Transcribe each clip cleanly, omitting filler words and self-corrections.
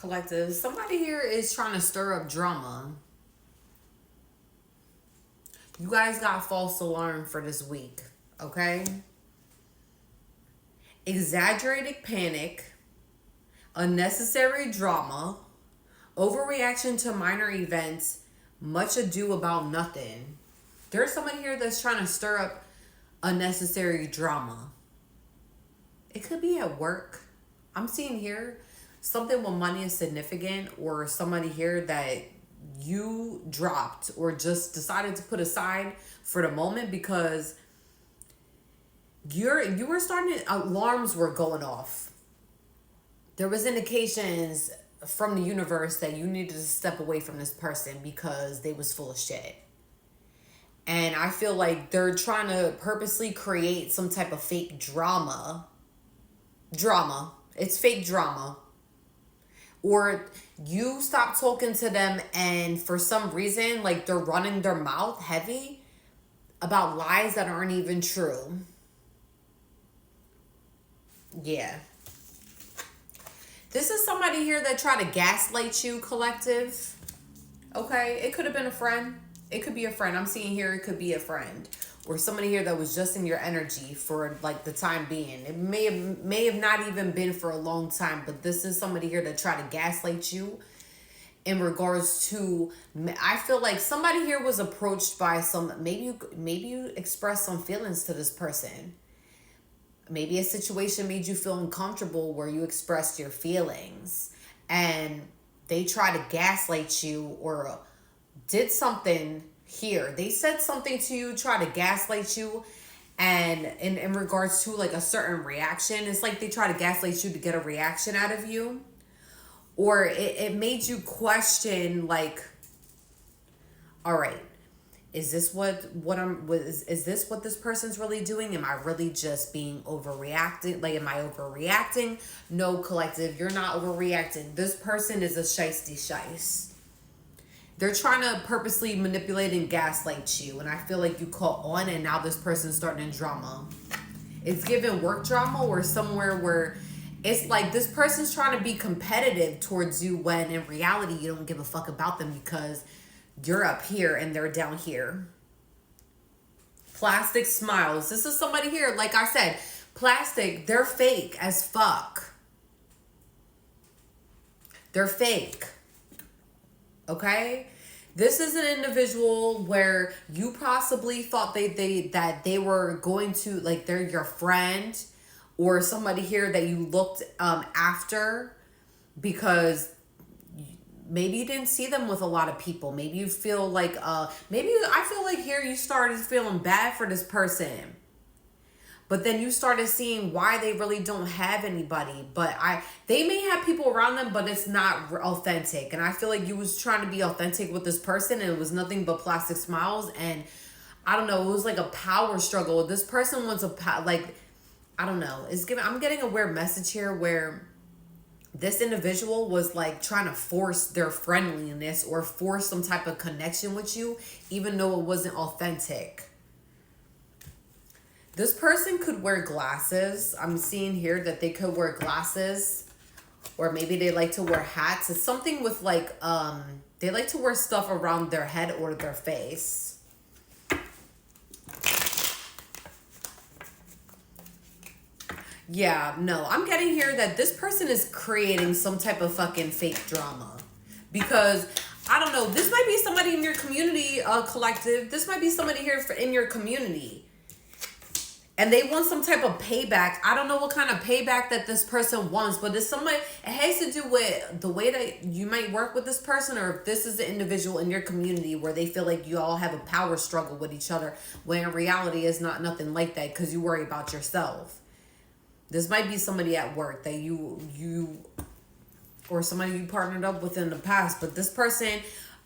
Collective, somebody here is trying to stir up drama. You guys got false alarm for this week, okay? Exaggerated panic, unnecessary drama, overreaction to minor events, much ado about nothing. There's somebody here that's trying to stir up unnecessary drama. It could be at work. I'm seeing here something with money is significant, or somebody here that you dropped or just decided to put aside for the moment because you were starting, alarms were going off. There was indications from the universe that you needed to step away from this person because they was full of shit. And I feel like they're trying to purposely create some type of fake drama. It's fake drama. Or you stop talking to them and for some reason, like, they're running their mouth heavy about lies that aren't even true. Yeah. This is somebody here that tried to gaslight you, collective. Okay? It could have been a friend. It could be a friend. I'm seeing here it could be a friend. Or somebody here that was just in your energy for, like, the time being. It may have not even been for a long time, but this is somebody here that tried to gaslight you in regards to, I feel like somebody here was approached by maybe you expressed some feelings to this person. Maybe a situation made you feel uncomfortable where you expressed your feelings and they tried to gaslight you or did something here. They said something to you, try to gaslight you, and in regards to like a certain reaction, it's like they try to gaslight you to get a reaction out of you. Or it made you question, like, all right, is this is this what this person's really doing? Am I really just being overreacting? Like, am I overreacting? No, collective, you're not overreacting. This person is a shiesty shice. They're trying to purposely manipulate and gaslight you. And I feel like you caught on and now this person's starting drama. It's given work drama or somewhere where it's like this person's trying to be competitive towards you when in reality you don't give a fuck about them because you're up here and they're down here. Plastic smiles. This is somebody here, like I said, plastic, they're fake as fuck. They're fake. Okay? This is an individual where you possibly thought that they were going to, like, they're your friend or somebody here that you looked after because maybe you didn't see them with a lot of people. Maybe you feel like I feel like here you started feeling bad for this person. But then you started seeing why they really don't have anybody. But they may have people around them, but it's not authentic. And I feel like you was trying to be authentic with this person, and it was nothing but plastic smiles. And I don't know, it was like a power struggle. This person wants I don't know. I'm getting a weird message here where this individual was like trying to force their friendliness or force some type of connection with you, even though it wasn't authentic. This person could wear glasses. I'm seeing here that they could wear glasses. Or maybe they like to wear hats. It's something with like, they like to wear stuff around their head or their face. Yeah, no. I'm getting here that this person is creating some type of fucking fake drama. Because, I don't know, this might be somebody in your community, collective. This might be somebody here in your community. And they want some type of payback. I don't know what kind of payback that this person wants, but it's somebody, it has to do with the way that you might work with this person, or if this is an individual in your community where they feel like you all have a power struggle with each other, when in reality it's not nothing like that because you worry about yourself. This might be somebody at work that you or somebody you partnered up with in the past, but this person,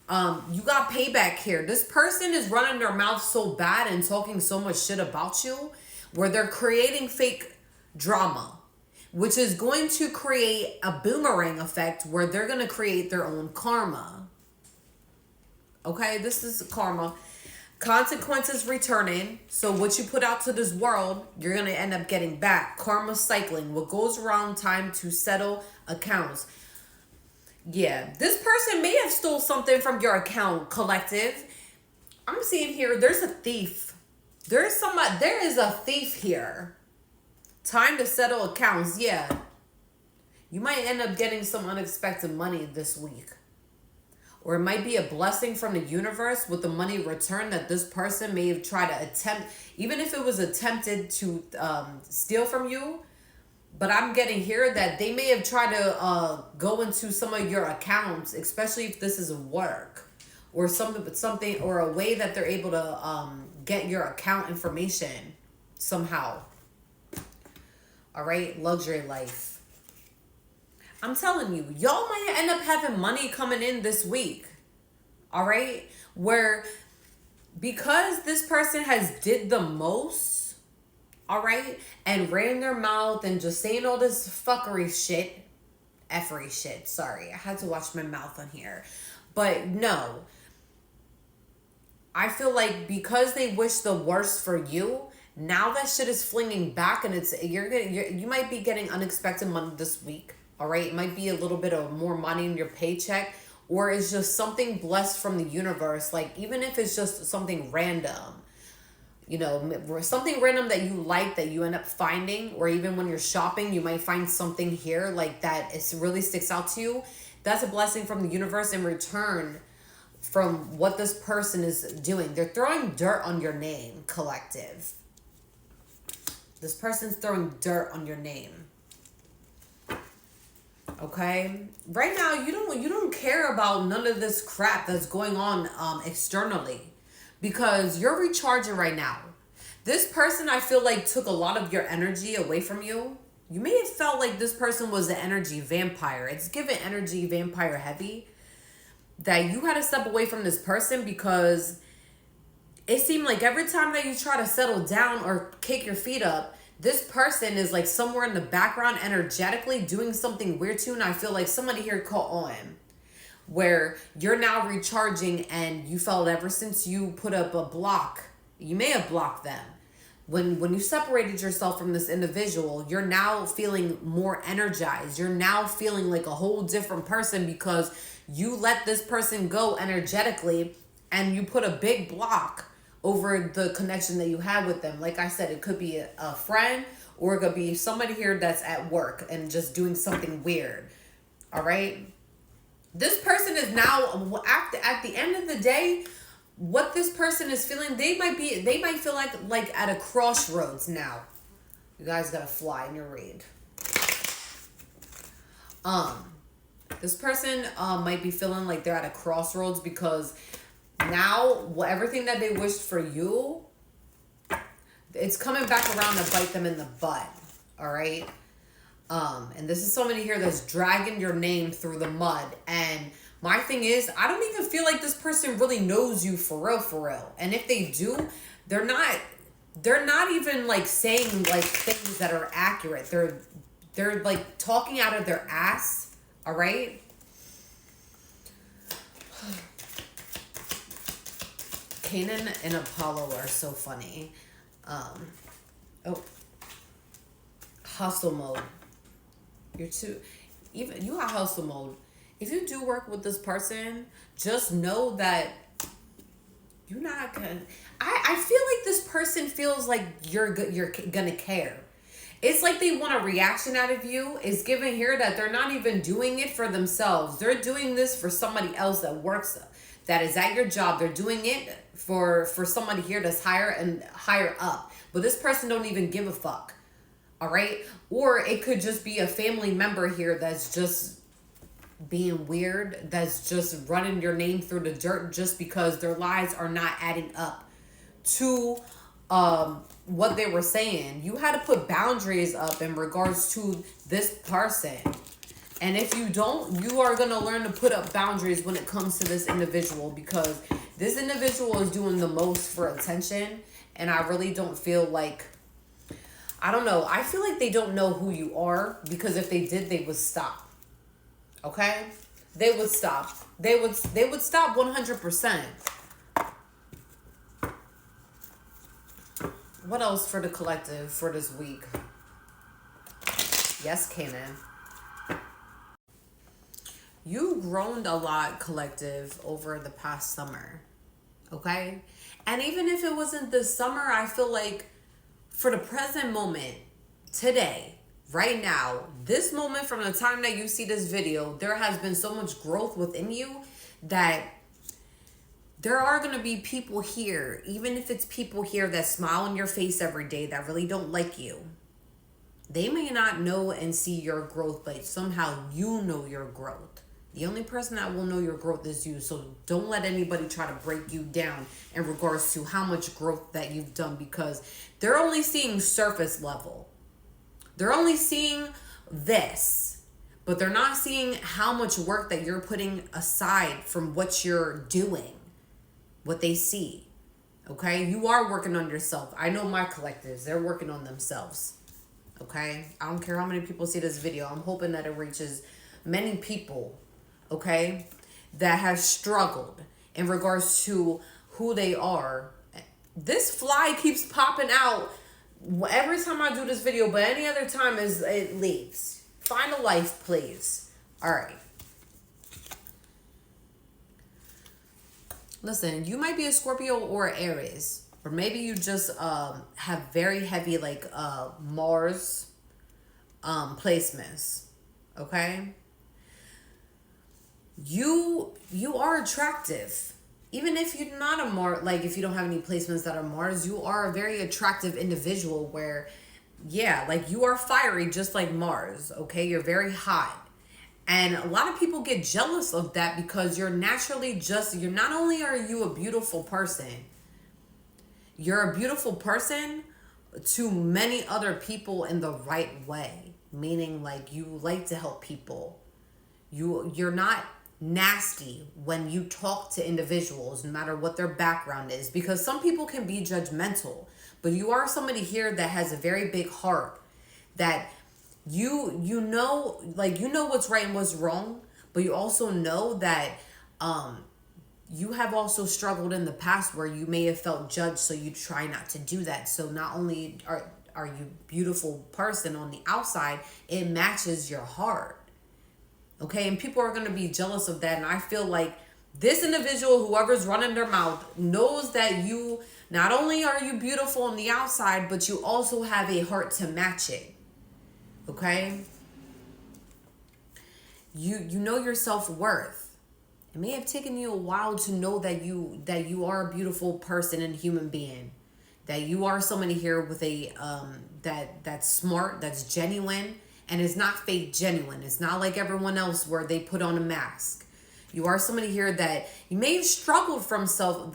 you got payback here. This person is running their mouth so bad and talking so much shit about you, where they're creating fake drama, which is going to create a boomerang effect where they're going to create their own karma. Okay, this is karma. Consequences returning. So what you put out to this world, you're going to end up getting back. Karma cycling. What goes around, time to settle accounts. Yeah, this person may have stole something from your account, collective. I'm seeing here, there's a thief. There is a thief here. Time to settle accounts. Yeah. You might end up getting some unexpected money this week. Or it might be a blessing from the universe with the money return that this person may have tried to attempt, even if it was attempted to steal from you. But I'm getting here that they may have tried to go into some of your accounts, especially if this is work or something or a way that they're able to get your account information somehow. All right, luxury life. I'm telling you, y'all might end up having money coming in this week. All right? Where because this person has did the most, all right, and ran their mouth and just saying all this fuckery shit, effery shit, sorry. I had to watch my mouth on here. But no. I feel like because they wish the worst for you, now that shit is flinging back and you might be getting unexpected money this week. All right, it might be a little bit of more money in your paycheck, or it's just something blessed from the universe. Like, even if it's just something random, you know, something random that you like that you end up finding, or even when you're shopping, you might find something here like that. It really sticks out to you. That's a blessing from the universe in return from what this person is doing. They're throwing dirt on your name, collective. This person's throwing dirt on your name. Okay, right now you don't care about none of this crap that's going on externally, because you're recharging right now. This person, I feel like, took a lot of your energy away from you. You may have felt like this person was an energy vampire. It's given energy vampire heavy, that you had to step away from this person because it seemed like every time that you try to settle down or kick your feet up, this person is like somewhere in the background energetically doing something weird to you. And I feel like somebody here caught on where you're now recharging, and you felt ever since you put up a block, you may have blocked them. When you separated yourself from this individual, you're now feeling more energized. You're now feeling like a whole different person because you let this person go energetically and you put a big block over the connection that you have with them. Like I said, it could be a friend, or it could be somebody here that's at work and just doing something weird. All right? This person is now, at the end of the day, what this person is feeling, they might feel like at a crossroads now. You guys gotta fly in your read. This person might be feeling like they're at a crossroads because now everything that they wished for you, it's coming back around to bite them in the butt. All right. And this is somebody here that's dragging your name through the mud. And my thing is, I don't even feel like this person really knows you for real. And if they do, they're not even like saying like things that are accurate. They're like talking out of their ass. All right. Kanan and Apollo are so funny. Hustle mode. You are hustle mode. If you do work with this person, just know that you're not gonna. I feel like this person feels like you're gonna care. It's like they want a reaction out of you. It's given here that they're not even doing it for themselves. They're doing this for somebody else that is at your job. They're doing it for somebody here that's higher up. But this person don't even give a fuck. All right? Or it could just be a family member here that's just being weird, that's just running your name through the dirt just because their lives are not adding up to what they were saying. You had to put boundaries up in regards to this person. And if you don't, you are going to learn to put up boundaries when it comes to this individual, because this individual is doing the most for attention. And I really don't feel like, I don't know. I feel like they don't know who you are, because if they did, they would stop. Okay? They would stop. They would stop 100%. What else for the collective for this week? Yes, Kanan. You grown a lot, collective, over the past summer. Okay? And even if it wasn't this summer, I feel like for the present moment, today, right now, this moment from the time that you see this video, there has been so much growth within you that there are going to be people here, even if it's people here that smile on your face every day that really don't like you. They may not know and see your growth, but somehow you know your growth. The only person that will know your growth is you. So don't let anybody try to break you down in regards to how much growth that you've done, because they're only seeing surface level. They're only seeing this, but they're not seeing how much work that you're putting aside from what you're doing, what they see. Okay? You are working on yourself. I know my collectives, they're working on themselves. Okay? I don't care how many people see this video. I'm hoping that it reaches many people, okay, that have struggled in regards to who they are. This fly keeps popping out every time I do this video, but any other time it leaves. Find a life, please. All right. Listen, you might be a Scorpio or Aries, or maybe you just have very heavy like Mars placements. Okay. You are attractive. Even if you're not a Mars, like if you don't have any placements that are Mars, you are a very attractive individual where, yeah, like you are fiery just like Mars, okay? You're very hot. And a lot of people get jealous of that because you're naturally you're not only are you a beautiful person, you're a beautiful person to many other people in the right way. Meaning like you like to help people. You're not nasty when you talk to individuals, no matter what their background is, because some people can be judgmental, but you are somebody here that has a very big heart, that you know what's right and what's wrong, but you also know that you have also struggled in the past where you may have felt judged, so you try not to do that. So not only are you a beautiful person on the outside, it matches your heart. Okay, and people are going to be jealous of that. And I feel like this individual, whoever's running their mouth, knows that you, not only are you beautiful on the outside, but you also have a heart to match it. Okay? You know your self-worth. It may have taken you a while to know that you are a beautiful person and human being. That you are somebody here with a that's smart, that's genuine. And it's not fake genuine. It's not like everyone else where they put on a mask. You are somebody here that you may have struggled from from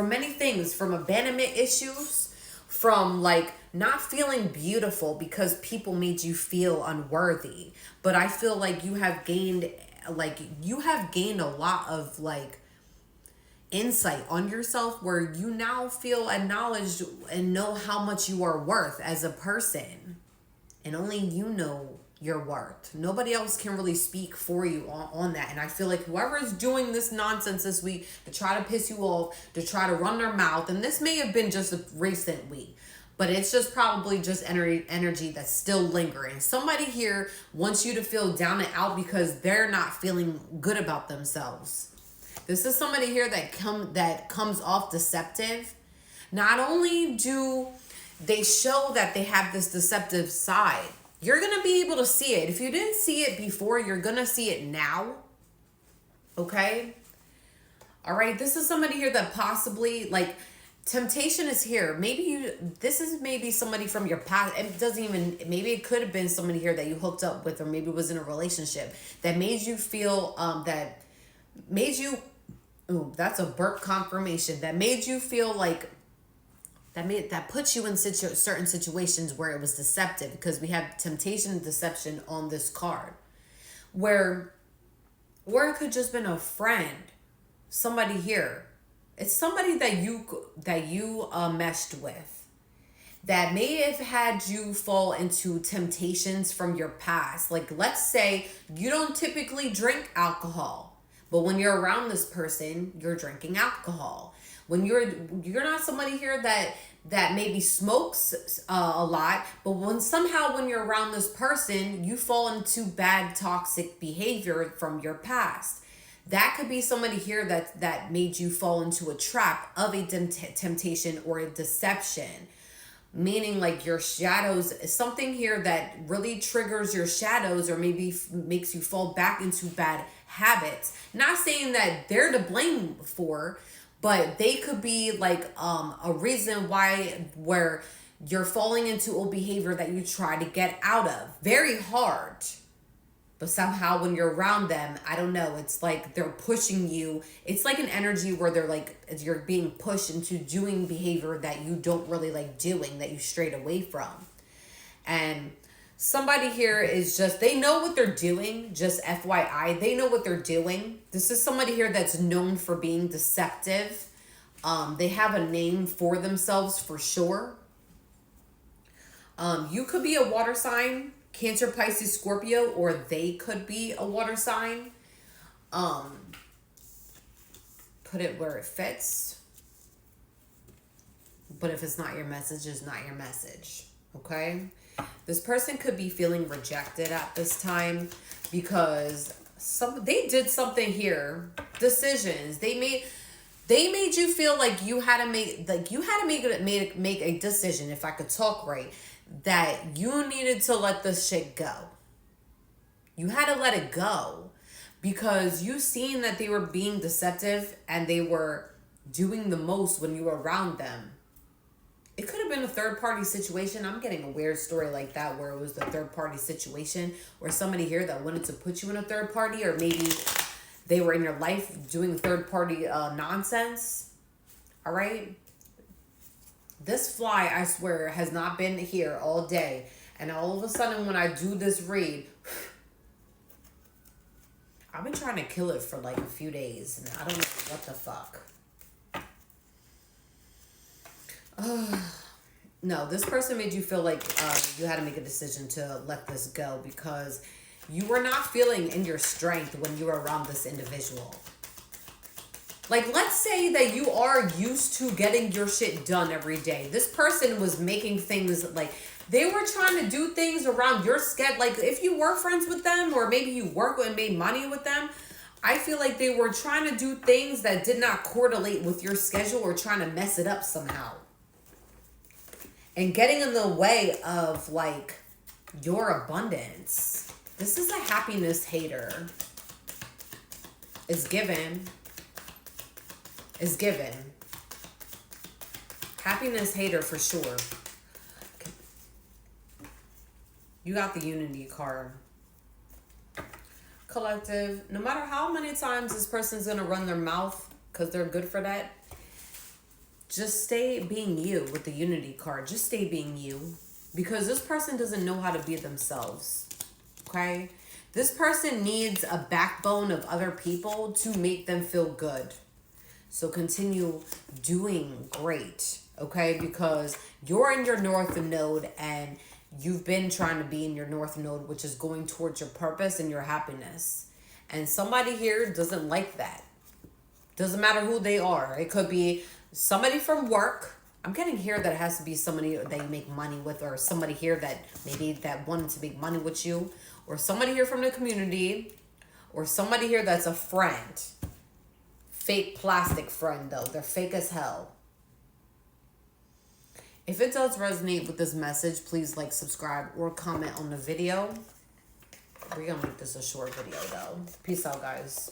many things, from abandonment issues, from like not feeling beautiful because people made you feel unworthy. But I feel like you have gained a lot of like insight on yourself where you now feel acknowledged and know how much you are worth as a person. And only you know your worth. Nobody else can really speak for you on that. And I feel like whoever is doing this nonsense this week to try to piss you off, to try to run their mouth, and this may have been just a recent week, but it's just probably just energy that's still lingering. Somebody here wants you to feel down and out because they're not feeling good about themselves. This is somebody here that comes off deceptive. Not only do they show that they have this deceptive side, you're going to be able to see it. If you didn't see it before, you're going to see it now. Okay? All right. This is somebody here that possibly, like, temptation is here. This is maybe somebody from your past. Maybe it could have been somebody here that you hooked up with, or maybe was in a relationship that made you feel, that's a burp confirmation, that made you feel like, that puts you in certain situations where it was deceptive, because we have temptation and deception on this card, or it could just been a friend, somebody here. It's somebody that you meshed with that may have had you fall into temptations from your past. Like, let's say you don't typically drink alcohol, but when you're around this person, you're drinking alcohol. When you're not somebody here that that maybe smokes a lot, but when you're around this person, you fall into bad toxic behavior from your past. That could be somebody here that made you fall into a trap of a temptation or a deception. Meaning like your shadows, something here that really triggers your shadows or maybe makes you fall back into bad habits. Not saying that they're to blame for, but they could be like a reason why where you're falling into old behavior that you try to get out of. Very hard. But somehow when you're around them, I don't know, it's like they're pushing you. It's like an energy where they're like, you're being pushed into doing behavior that you don't really like doing, that you strayed away from. And somebody here is just, they know what they're doing, just FYI. They know what they're doing. This is somebody here that's known for being deceptive. They have a name for themselves for sure. You could be a water sign. Cancer, Pisces, Scorpio, or they could be a water sign. Put it where it fits. But if it's not your message, it's not your message. Okay? This person could be feeling rejected at this time because they did something here. Decisions. They made you feel like you had to make a decision, if I could talk right, that you needed to let this shit go. You had to let it go because you seen that they were being deceptive and they were doing the most when you were around them. It could have been a third party situation. I'm getting a weird story like that where it was the third party situation or somebody here that wanted to put you in a third party, or maybe they were in your life doing third party nonsense. All right. This fly, I swear, has not been here all day. And all of a sudden, when I do this read, I've been trying to kill it for like a few days. And I don't know what the fuck. No, this person made you feel like you had to make a decision to let this go because you were not feeling in your strength when you were around this individual. Like, let's say that you are used to getting your shit done every day. This person was making things like they were trying to do things around your schedule. Like, if you were friends with them or maybe you work and made money with them, I feel like they were trying to do things that did not correlate with your schedule or trying to mess it up somehow. And getting in the way of, like, your abundance. This is a happiness hater. It's given. Is given. Happiness hater for sure. You got the Unity card. Collective. No matter how many times this person's going to run their mouth because they're good for that, just stay being you with the Unity card. Just stay being you. Because this person doesn't know how to be themselves. Okay? This person needs a backbone of other people to make them feel good. So continue doing great, okay? Because you're in your North Node and you've been trying to be in your North Node, which is going towards your purpose and your happiness. And somebody here doesn't like that. Doesn't matter who they are. It could be somebody from work. I'm getting here that it has to be somebody that you make money with, or somebody here that maybe that wanted to make money with you, or somebody here from the community, or somebody here that's a friend. Fake plastic friend though. They're fake as hell. If it does resonate with this message, please like, subscribe, or comment on the video. We're gonna make this a short video though. Peace out, guys.